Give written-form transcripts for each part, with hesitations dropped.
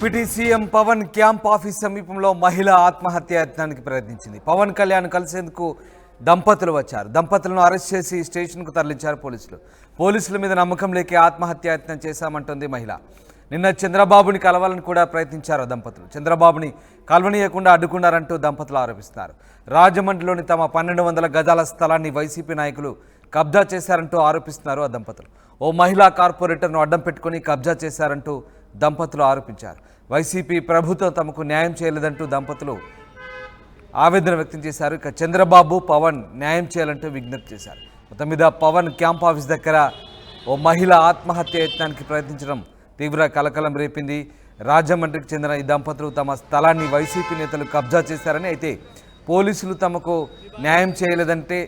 Deputy CM Pawan camp office సమీపంలో మహిళ ఆత్మహత్య యత్నానికి ప్రయత్నించింది. పవన్ కళ్యాణ్ కలిసేందుకు దంపతులు వచ్చారు. దంపతులను అరెస్ట్ చేసి స్టేషన్కు తరలించారు పోలీసులు. పోలీసుల మీద నమ్మకం లేకే ఆత్మహత్య యత్నం చేశామంటోంది మహిళ. నిన్న చంద్రబాబుని కలవాలని కూడా ప్రయత్నించారు దంపతులు. చంద్రబాబుని కలవనీయకుండా అడ్డుకున్నారంటూ దంపతులు ఆరోపిస్తున్నారు. రాజమండ్రిలోని తమ 1200 గజాల స్థలాన్ని వైసీపీ నాయకులు కబ్జా చేశారంటూ ఆరోపిస్తున్నారు ఆ దంపతులు. ఓ మహిళా కార్పొరేటర్ను అడ్డం పెట్టుకుని కబ్జా చేశారంటూ దంపతులు ఆరోపించారు. వైసీపీ ప్రభుత్వం తమకు న్యాయం చేయలేదంటూ దంపతులు ఆవేదన వ్యక్తం చేశారు. ఇక చంద్రబాబు పవన్ న్యాయం చేయాలంటూ విజ్ఞప్తి చేశారు. మొత్తం మీద పవన్ క్యాంప్ ఆఫీస్ దగ్గర ఓ మహిళ ఆత్మహత్య యత్నానికి ప్రయత్నించడం తీవ్ర కలకలం రేపింది. రాజమండ్రికి చెందిన ఈ దంపతులు తమ స్థలాన్ని వైసీపీ నేతలు కబ్జా చేశారని, అయితే పోలీసులు తమకు న్యాయం చేయలేదంటే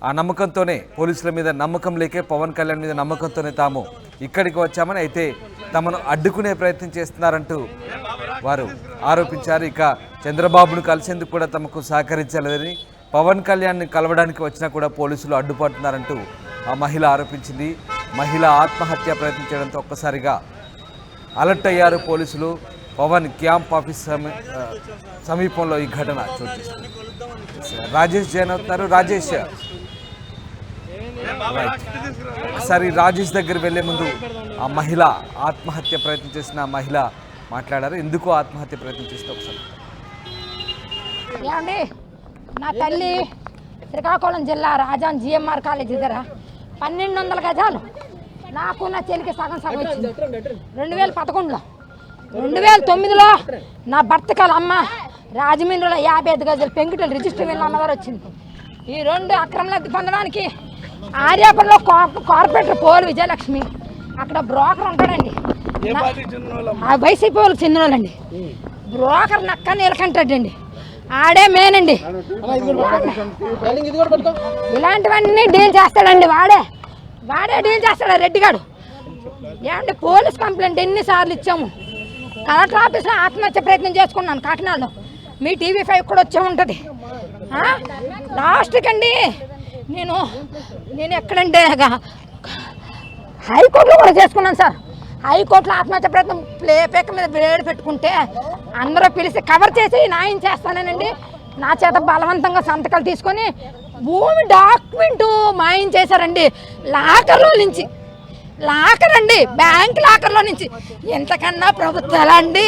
ఆ నమ్మకంతోనే, పోలీసుల మీద నమ్మకం లేకే పవన్ కళ్యాణ్ మీద నమ్మకంతోనే తాము ఇక్కడికి వచ్చామని, అయితే తమను అడ్డుకునే ప్రయత్నం చేస్తున్నారంటూ వారు ఆరోపించారు. ఇక చంద్రబాబును కలిసేందుకు కూడా తమకు సహకరించలేదని, పవన్ కళ్యాణ్ని కలవడానికి వచ్చినా కూడా పోలీసులు అడ్డుపడుతున్నారంటూ ఆ మహిళ ఆరోపించింది. మహిళ ఆత్మహత్య ప్రయత్నం చేయడంతో ఒక్కసారిగా అలర్ట్ అయ్యారు పోలీసులు. పవన్ క్యాంప్ ఆఫీస్ సమీపంలో ఈ ఘటన చోటు చేసుకుంది. రాజేష్ జైన్ అవుతున్నారు. రాజేష్, ఒకసారి రాజేష్ దగ్గర వెళ్లే ముందు ఆ మహిళ ఆత్మహత్య ప్రయత్నం చేసిన మహిళ మాట్లాడారు. ఎందుకు ఆత్మహత్య ప్రయత్నం చేస్తే ఒకసారి. ఏమండి, నా తల్లి శ్రీకాకుళం జిల్లా రాజాన్ జిఎంఆర్ కాలేజీ దగ్గర 1200 గజాలు నాకు నా చెల్లికి సగం వచ్చింది 2011లో. 2009లో నా భర్త కాల అమ్మ రాజమండ్రిలో 55 గజాలు పెంకుటలు రిజిస్టర్ వెళ్ళిన అన్నవారు వచ్చింది. ఈ 2 అక్రమ లబ్ధి పొందడానికి ఆర్యాపల్లిలో కార్పొరేటర్ పోలు విజయలక్ష్మి, అక్కడ బ్రోకర్ ఉంటాడండి, వైసీపీ వాళ్ళకి చెందిన వాళ్ళండి. బ్రోకర్ నక్క నీలకంటాడండి, ఆడే మేనండి. ఇలాంటివన్నీ డీల్ చేస్తాడండి, వాడే డీల్ చేస్తాడు రెడ్డిగాడు. ఏమంటే పోలీస్ కంప్లైంట్ ఎన్నిసార్లు ఇచ్చాము. కలెక్టర్ ఆఫీస్లో ఆత్మహత్య ప్రయత్నం చేసుకున్నాను కాకినాడలో. మీ TV5 కూడా వచ్చే ఉంటుంది. లాస్ట్కి అండి నేను ఎక్కడంటే హైకోర్టులో కూడా చేసుకున్నాను సార్. హైకోర్టులో ఆత్మహత్య ప్రయత్నం పేక మీద బ్లేడ్ పెట్టుకుంటే అందరూ పిలిచి కవర్ చేసి న్యాయం చేస్తానండి. నా చేత బలవంతంగా సంతకాలు తీసుకొని భూమి డాక్యుమెంటు మాయం చేశారండి. లాకర్ అండి, బ్యాంక్ లాకర్లో నుంచి. ఎంతకన్నా ప్రభుత్వాలు అండి,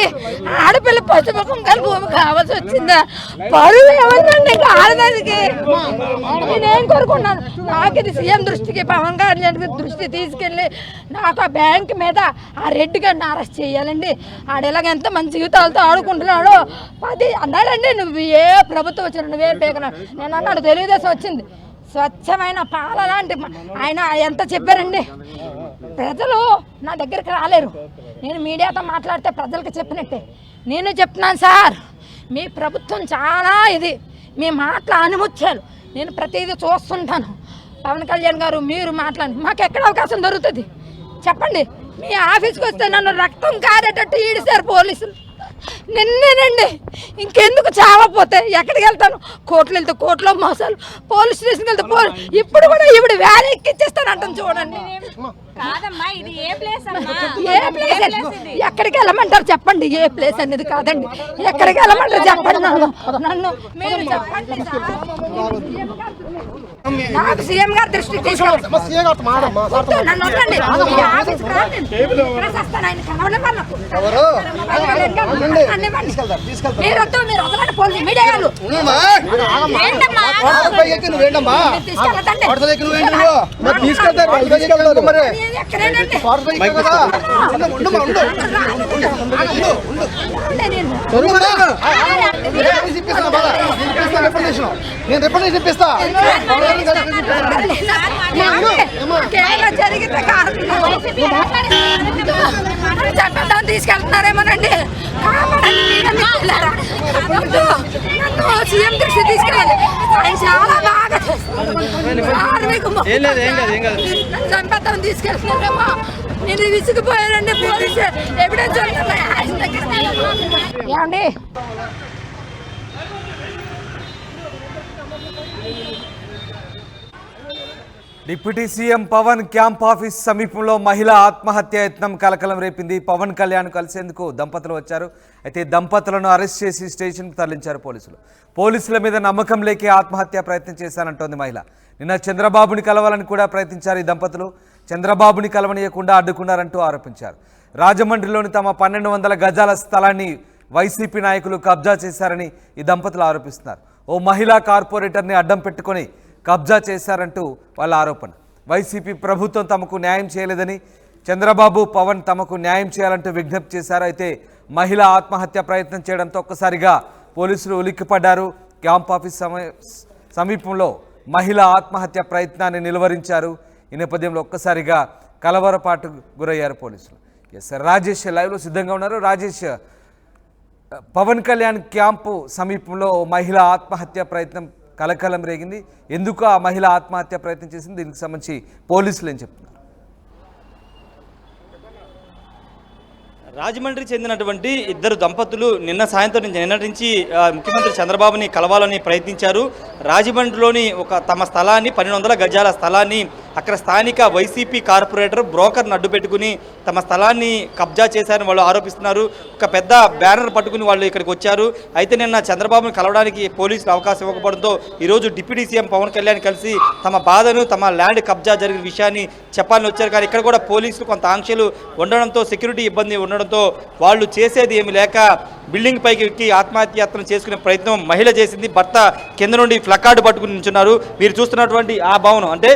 ఆడపిల్ల పసుపుకం కలిపి భూమి కావాల్సి వచ్చిందా? పరువు ఏమన్నండి ఆడదానికి. నేనేం కోరుకున్నాను, నాకు ఇది సీఎం దృష్టికి, పవన్ కళ్యాణ్ దృష్టి తీసుకెళ్ళి నాకు ఆ బ్యాంక్ మీద ఆ రెడ్డి గారిని అరెస్ట్ చేయాలండి. ఆడేలాగ ఎంత మంచి జీవితాలతో ఆడుకుంటున్నాడో 10 అన్నాడండి. నువ్వు ఏ ప్రభుత్వం వచ్చినా నువ్వే పేకనా. నేను అన్నాడు తెలుగుదేశం వచ్చింది, స్వచ్ఛమైన పాల లాంటి ఆయన ఎంత చెప్పారండి. ప్రజలు నా దగ్గరికి రాలేరు. నేను మీడియాతో మాట్లాడితే ప్రజలకు చెప్పినట్టే నేను చెప్తున్నాను సార్. మీ ప్రభుత్వం చాలా మీ మాటలు అనుముచ్చారు. నేను ప్రతిదీ చూస్తుంటాను. పవన్ కళ్యాణ్ గారు మీరు మాట్లాడి మాకు ఎక్కడ అవకాశం దొరుకుతుంది చెప్పండి. మీ ఆఫీస్కి వస్తే నన్ను రక్తం కారేటట్టు ఈడిశారు పోలీసులు. నిన్నేనండి, ఇంకెందుకు చావపోతే ఎక్కడికి వెళ్తాను? కోర్టులు వెళ్తే కోర్టులో మోసాలు, పోలీస్ స్టేషన్కి వెళ్తే ఇప్పుడు కూడా ఇప్పుడు వ్యాన్ ఎక్కిచ్చేస్తాను అంటాను. చూడండి, ఎక్కడికి వెళ్ళమంటారు చెప్పండి? ఏ ప్లేస్ అనేది కాదండి, ఎక్కడికి వెళ్ళమంటారు చెప్పండి. నన్ను మీరు చెప్పండి. నాకు సీఎం గారి దృష్టికి తీసుకెళ్ళండి. నన్ను వదలండి. మీరు వదలండి. పోలీసు మీడియా వాళ్ళు ఇప్పిస్తా. జరిగితే చట్టం తీసుకెళ్తున్నారేమోనండి. సీఎం దృష్టి తీసుకెళ్ళాలి. ఆయన చాలా బాగా చంపేద్దాం తీసుకెళ్తున్నారేమో. నేను విసిగిపోయానండి. పోలీసు ఎవిడెన్స్ ఏమండి, deputy CM Pawan camp office సమీపంలో మహిళా ఆత్మహత్య యత్నం కలకలం రేపింది. పవన్ కళ్యాణ్ కలిసేందుకు దంపతులు వచ్చారు. అయితే దంపతులను అరెస్ట్ చేసి స్టేషన్కు తరలించారు పోలీసులు. పోలీసుల మీద నమ్మకం లేకే ఆత్మహత్య ప్రయత్నం చేశానంటోంది మహిళ. నిన్న చంద్రబాబుని కలవాలని కూడా ప్రయత్నించారు ఈ దంపతులు. చంద్రబాబుని కలవనీయకుండా అడ్డుకున్నారంటూ ఆరోపించారు. రాజమండ్రిలోని తమ 1200 గజాల స్థలాన్ని వైసీపీ నాయకులు కబ్జా చేశారని ఈ దంపతులు ఆరోపిస్తున్నారు. ఓ మహిళా కార్పొరేటర్ని అడ్డం పెట్టుకొని కబ్జా చేశారంటూ వాళ్ళ ఆరోపణ. వైసీపీ ప్రభుత్వం తమకు న్యాయం చేయలేదని, చంద్రబాబు పవన్ తమకు న్యాయం చేయాలంటూ విజ్ఞప్తి చేశారు. అయితే మహిళ ఆత్మహత్య ప్రయత్నం చేయడంతో ఒక్కసారిగా పోలీసులు ఉలిక్కిపడ్డారు. క్యాంప్ ఆఫీస్ సమీపంలో మహిళ ఆత్మహత్య ప్రయత్నాన్ని నిలువరించారు. ఈ నేపథ్యంలో ఒక్కసారిగా కలవరపాటు గురయ్యారు పోలీసులు. ఎస్ రాజేష్ లైవ్లో సిద్ధంగా ఉన్నారు. రాజేష్, పవన్ కళ్యాణ్ క్యాంపు సమీపంలో మహిళ ఆత్మహత్య ప్రయత్నం కలకలం రేగింది. ఎందుకు ఆ మహిళ ఆత్మహత్య ప్రయత్నం చేసింది, దీనికి సంబంధించి పోలీసులు ఏం చెప్తున్నారు? రాజమండ్రి చెందినటువంటి ఇద్దరు దంపతులు నిన్న సాయంత్రం నుంచి ముఖ్యమంత్రి చంద్రబాబుని కలవాలని ప్రయత్నించారు. రాజమండ్రిలోని తమ స్థలాన్ని 1200 గజాల స్థలాన్ని అక్కడ స్థానిక వైసీపీ కార్పొరేటర్ బ్రోకర్ను అడ్డు పెట్టుకుని తమ స్థలాన్ని కబ్జా చేశారని వాళ్ళు ఆరోపిస్తున్నారు. ఒక పెద్ద బ్యానర్ పట్టుకుని వాళ్ళు ఇక్కడికి వచ్చారు. అయితే నిన్న చంద్రబాబుని కలవడానికి పోలీసులు అవకాశం ఇవ్వకపోవడంతో ఈరోజు డిప్యూటీ సీఎం పవన్ కళ్యాణ్ కలిసి తమ బాధను, తమ ల్యాండ్ కబ్జా జరిగిన విషయాన్ని చెప్పాలని వచ్చారు. కానీ ఇక్కడ కూడా పోలీసులు కొంత ఆంక్షలు ఉండడంతో, సెక్యూరిటీ ఇబ్బంది ఉండడంతో వాళ్ళు చేసేది ఏమి లేక బిల్డింగ్ పైకి ఎక్కి ఆత్మహత్యాయత్నం చేసుకునే ప్రయత్నం మహిళ చేసింది. భర్త కింద నుండి ప్లకార్డు పట్టుకుని నిల్చున్నారు. మీరు చూస్తున్నటువంటి ఆ భవనం అంటే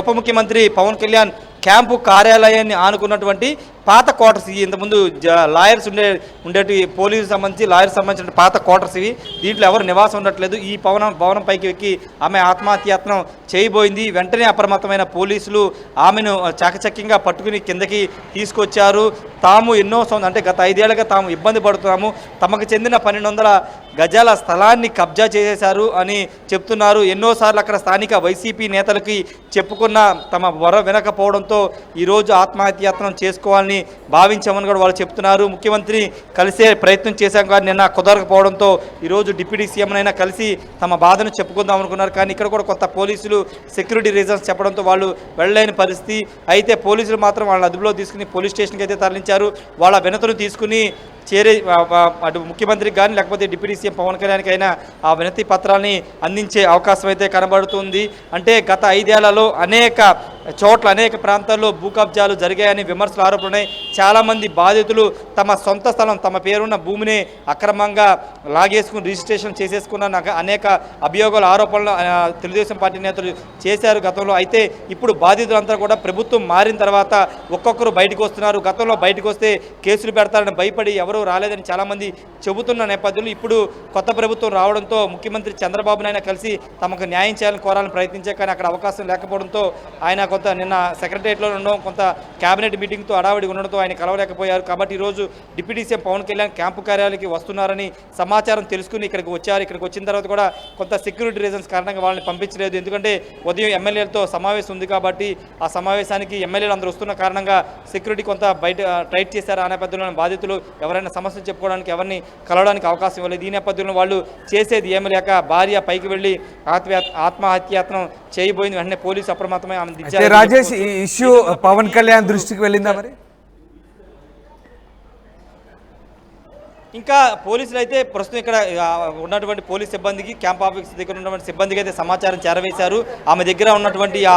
ఉప ముఖ్యమంత్రి పవన్ కళ్యాణ్ క్యాంపు కార్యాలయాన్ని ఆనుకున్నటువంటి పాత క్వార్టర్స్ ఇవి. ఇంతకుముందు లాయర్స్ ఉండేటి పోలీసు సంబంధించి లాయర్స్ సంబంధించిన పాత క్వార్టర్స్ ఇవి. దీంట్లో ఎవరు నివాసం ఉండట్లేదు. ఈ భవనం పైకి ఎక్కి ఆమె ఆత్మహత్యాయత్నం చేయబోయింది. వెంటనే అప్రమత్తమైన పోలీసులు ఆమెను చాకచక్యంగా పట్టుకుని కిందకి తీసుకొచ్చారు. తాము ఎన్నో అంటే గత 5 ఏళ్లుగా తాము ఇబ్బంది పడుతున్నాము, తమకు చెందిన 1200 గజాల స్థలాన్ని కబ్జా చేసేశారు అని చెప్తున్నారు. ఎన్నోసార్లు అక్కడ స్థానిక వైసీపీ నేతలకి చెప్పుకున్న తమ వర వినకపోవడంతో ఈరోజు ఆత్మహత్యాయత్నం చేసుకోవాలని భావించామని కూడా వాళ్ళు చెప్తున్నారు. ముఖ్యమంత్రి కలిసే ప్రయత్నం చేశాం కానీ నిన్న కుదరకపోవడంతో ఈరోజు డిప్యూటీ సీఎంనైనా కలిసి తమ బాధను చెప్పుకుందాం అనుకున్నారు. కానీ ఇక్కడ కూడా కొత్త పోలీసులు సెక్యూరిటీ రీజన్స్ చెప్పడంతో వాళ్ళు వెళ్ళలేని పరిస్థితి. అయితే పోలీసులు మాత్రం వాళ్ళని అదుపులో తీసుకుని పోలీస్ స్టేషన్కి అయితే తరలించారు. వాళ్ళ వినతులు తీసుకుని అటు ముఖ్యమంత్రికి కానీ లేకపోతే డిప్యూటీ సీఎం పవన్ కళ్యాణ్కి అయినా ఆ వినతి పత్రాలని అందించే అవకాశం అయితే కనబడుతుంది. అంటే గత 5 ఏళ్లలో అనేక చోట్ల అనేక ప్రాంతాల్లో భూ కబ్జాలు జరిగాయని విమర్శలు ఆరోపణలున్నాయి. చాలామంది బాధితులు తమ సొంత స్థలం, తమ పేరున్న భూమిని అక్రమంగా లాగేసుకుని రిజిస్ట్రేషన్ చేసేసుకున్న అనేక అభియోగాలు, ఆరోపణలు తెలుగుదేశం పార్టీ నేతలు చేశారు గతంలో. అయితే ఇప్పుడు బాధితులంతా కూడా ప్రభుత్వం మారిన తర్వాత ఒక్కొక్కరు బయటకు వస్తున్నారు. గతంలో బయటకు వస్తే కేసులు పెడతారని భయపడి ఎవరు రాలేదని చాలామంది చెబుతున్న నేపథ్యంలో ఇప్పుడు కొత్త ప్రభుత్వం రావడంతో ముఖ్యమంత్రి చంద్రబాబునైనా కలిసి తమకు న్యాయం చేయాలని కోరాలని ప్రయత్నించారు. కానీ అక్కడ అవకాశం లేకపోవడంతో ఆయన కొంత నిన్న సెక్రటరియట్లో ఉండడం, కొంత కేబినెట్ మీటింగ్తో అడావిడి ఉండడంతో ఆయన కలవలేకపోయారు. కాబట్టి ఈరోజు deputy CM Pawan Kalyan camp కార్యాలయానికి వస్తున్నారని సమాచారం తెలుసుకుని ఇక్కడికి వచ్చారు. ఇక్కడికి వచ్చిన తర్వాత కూడా కొంత సెక్యూరిటీ రీజన్స్ కారణంగా వాళ్ళని పంపించలేదు. ఎందుకంటే ఉదయం ఎమ్మెల్యేలతో సమావేశం ఉంది కాబట్టి ఆ సమావేశానికి ఎమ్మెల్యేలు అందరూ వస్తున్న కారణంగా సెక్యూరిటీ కొంత బయట టైట్ చేశారు. ఆ నేపథ్యంలో బాధితులు ఎవరైనా సమస్యలు చెప్పుకోవడానికి ఎవరిని కలవడానికి అవకాశం ఇవ్వలేదు. ఈ నేపథ్యంలో వాళ్ళు చేసేది ఏమి లేక భార్య పైకి వెళ్ళి ఆత్మహత్యాయత్నం చేయబోయింది. వెంటనే పోలీసు అప్రమత్తమై ఆమె. రాజేష్, ఈ ఇష్యూ పవన్ కళ్యాణ్ దృష్టికి వెళ్ళిందా మరి? ఇంకా పోలీసులు అయితే ప్రస్తుతం ఇక్కడ ఉన్నటువంటి పోలీస్ సిబ్బందికి, క్యాంప్ ఆఫీస్ దగ్గర ఉన్నటువంటి సిబ్బందికి అయితే సమాచారం చేరవేశారు. ఆమె దగ్గర ఉన్నటువంటి ఆ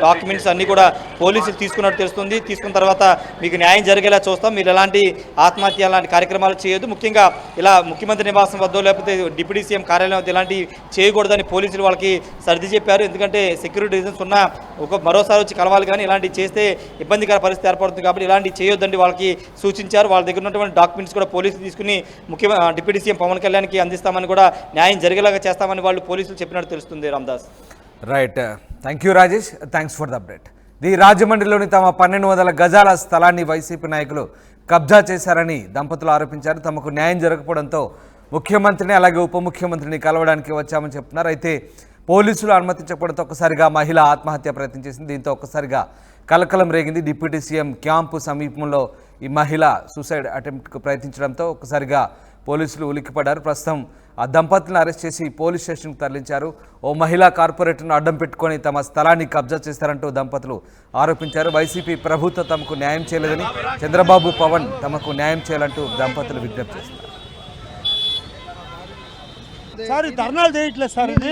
డాక్యుమెంట్స్ అన్నీ కూడా పోలీసులు తీసుకున్నట్టు తెలుస్తుంది. తీసుకున్న తర్వాత మీకు న్యాయం జరిగేలా చూస్తాం, మీరు ఎలాంటి ఆత్మహత్య లాంటి కార్యక్రమాలు చేయొద్దు, ముఖ్యంగా ఇలా ముఖ్యమంత్రి నివాసం వద్ద లేకపోతే డిప్యూటీ సీఎం కార్యాలయం వద్ద ఇలాంటి చేయకూడదని పోలీసులు వాళ్ళకి సర్ది చెప్పారు. ఎందుకంటే సెక్యూరిటీ రీజన్స్ ఉన్న మరోసారి వచ్చి కలవాలి, కానీ ఇలాంటివి చేస్తే ఇబ్బందికర పరిస్థితి ఏర్పడుతుంది కాబట్టి ఇలాంటివి చేయొద్దండి వాళ్ళకి సూచించారు. వాళ్ళ దగ్గర ఉన్నటువంటి డాక్యుమెంట్స్ కూడా పోలీసులు తీసుకుని డిప్యూటీ సీఎం పవన్ కళ్యాణ్కి అందిస్తామని కూడా న్యాయం జరిగేలాగా చేస్తామని వాళ్ళు పోలీసులు చెప్పినట్టు తెలుస్తుంది. Ramdas. Right, thank you Rajesh, thanks for the update. రాజమండ్రిలోని తమ 1200 గజాల స్థలాన్ని వైసీపీ నాయకులు కబ్జా చేశారని దంపతులు ఆరోపించారు. తమకు న్యాయం జరగకపోవడంతో ముఖ్యమంత్రిని అలాగే ఉప ముఖ్యమంత్రిని కలవడానికి వచ్చామని చెప్తున్నారు. అయితే పోలీసులు అనుమతించకపోవడంతో ఒక్కసారిగా మహిళ ఆత్మహత్య ప్రయత్నం చేసింది. దీంతో ఒక్కసారిగా కలకలం రేగింది. డిప్యూటీ సీఎం క్యాంపు సమీపంలో ఈ మహిళ సూసైడ్ అటెంప్ట్కు ప్రయత్నించడంతో ఒక్కసారిగా పోలీసులు ఉలిక్కిపడ్డారు. ప్రస్తుతం ఆ దంపతులను అరెస్ట్ చేసి పోలీస్ స్టేషన్కు తరలించారు. ఓ మహిళా కార్పొరేటర్ను అడ్డం పెట్టుకొని తమ స్థలాన్ని కబ్జా చేశారంటూ దంపతులు ఆరోపించారు. వైసీపీ ప్రభుత్వం తమకు న్యాయం చేయలేదని, చంద్రబాబు పవన్ తమకు న్యాయం చేయాలంటూ దంపతులు విజ్ఞప్తి చేస్తున్నారు. సార్ ధర్నాలు చేయట్లేదు సార్. ఇది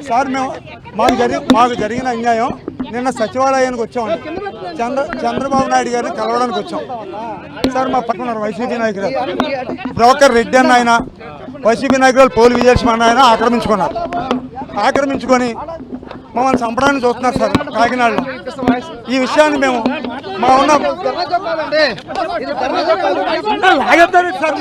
సార్ మాకు జరిగిన అన్యాయం. నిన్న సచివాలయానికి వచ్చామండి. చంద్రబాబు నాయుడు గారిని కలవడానికి వచ్చాం సార్. మా పక్కన వైసీపీ నాయకులు బ్రోకర్ రెడ్డి అన్న ఆయన, వైసీపీ నాయకులు పోలి విజయలక్ష్మి ఆయన ఆక్రమించుకొని మమ్మల్ని చంపడానికి చూస్తున్నారు సార్ కాకినాడలో. ఈ విషయాన్ని మేము మా ఉన్న లాగేస్తారు సార్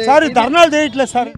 సార్ ధర్నాలు చేయట్లేదు సార్.